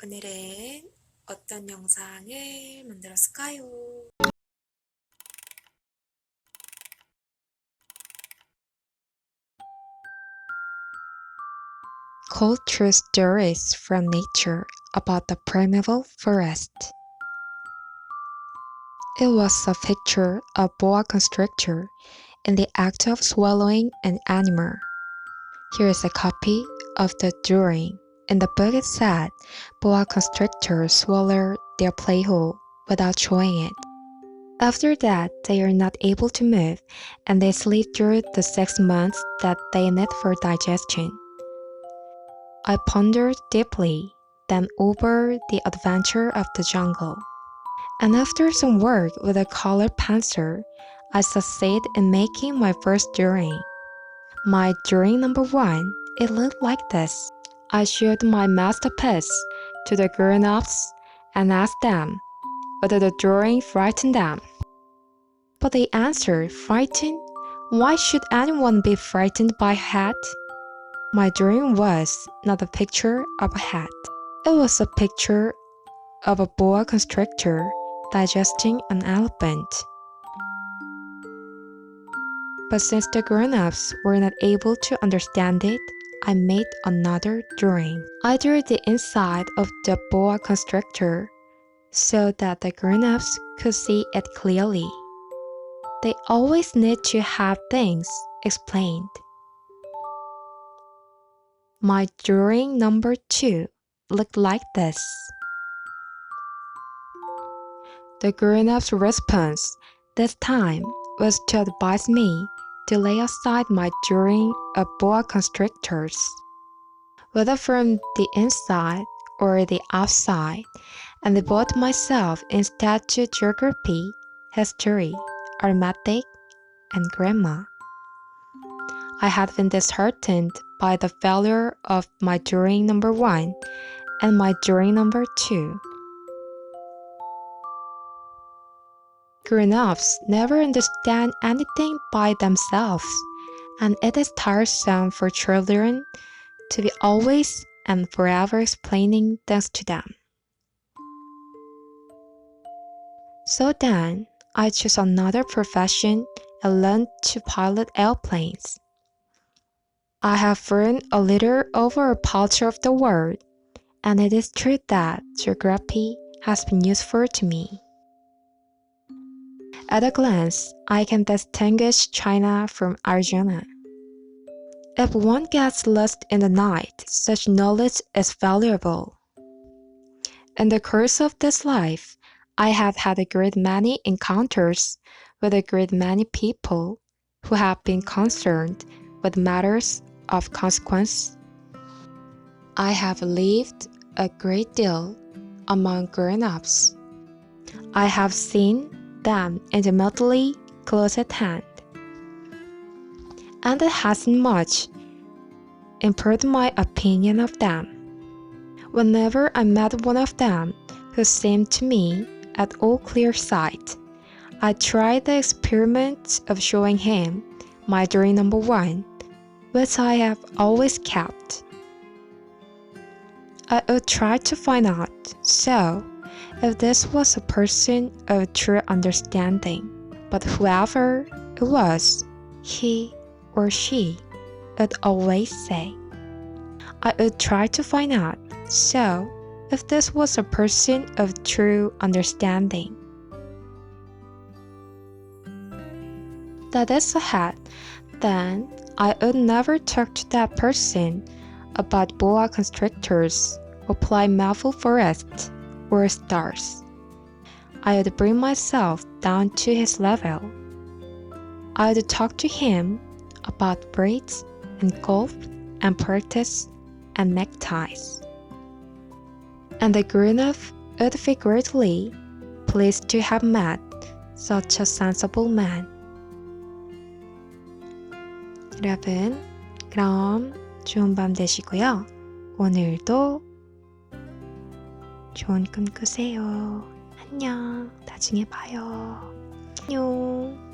오늘은 어떤 영상을 만들었을까요? Cold true stories from nature about the primeval forest. It was a picture of boa constrictor in the act of swallowing an animal. Here is a copy of the drawing. In the book it said, boa constrictors swallow their playful without chewing it. After that, they are not able to move, and they sleep through the 6 months that they need for digestion. I pondered deeply, then over the adventure of the jungle. And after some work with a colored pencil, I succeeded in making my first drawing. My drawing number 1, it looked like this. I showed my masterpiece to the grown-ups and asked them whether the drawing frightened them. But they answered, frightened? Why should anyone be frightened by a hat? My drawing was not a picture of a hat. It was a picture of a boa constrictor digesting an elephant. But since the grown-ups were not able to understand it, I made another drawing. I drew the inside of the boa constrictor so that the grown-ups could see it clearly. They always need to have things explained. My drawing number 2 looked like this. The grown-up's response this time was to advise me to lay aside my drawing of boa constrictors. Whether from the inside or the outside, and devote myself instead to geography, history, arithmetic, and grammar. I had been disheartened by the failure of my drawing number 1 and my drawing number 2. Grown-ups never understand anything by themselves, and it is tiresome for children to be always and forever explaining things to them. So then, I chose another profession and learned to pilot airplanes. I have flown a little over a part of the world, and it is true that geography has been useful to me. At a glance, I can distinguish China from Arizona. If one gets lost in the night, such knowledge is valuable. In the course of this life, I have had a great many encounters with a great many people who have been concerned with matters of consequence. I have lived a great deal among grown-ups. I have seen them intimately close at hand, and it hasn't much improved my opinion of them. Whenever I met one of them who seemed to me at all clear sight, I tried the experiment of showing him my drawing number 1, which I have always kept. I would try to find out, so, if this was a person of true understanding, but whoever it was, he or she would always say, I would try to find out, so, if this was a person of true understanding. That is a hat, then I would never talk to that person about boa constrictors or primeval forest or stars. I would bring myself down to his level. I would talk to him about braids and golf and practice and neckties. And the grown-up would be greatly pleased to have met such a sensible man. 여러분, 그럼 좋은 밤 되시고요. 오늘도 좋은 꿈 꾸세요. 안녕. 나중에 봐요. 안녕.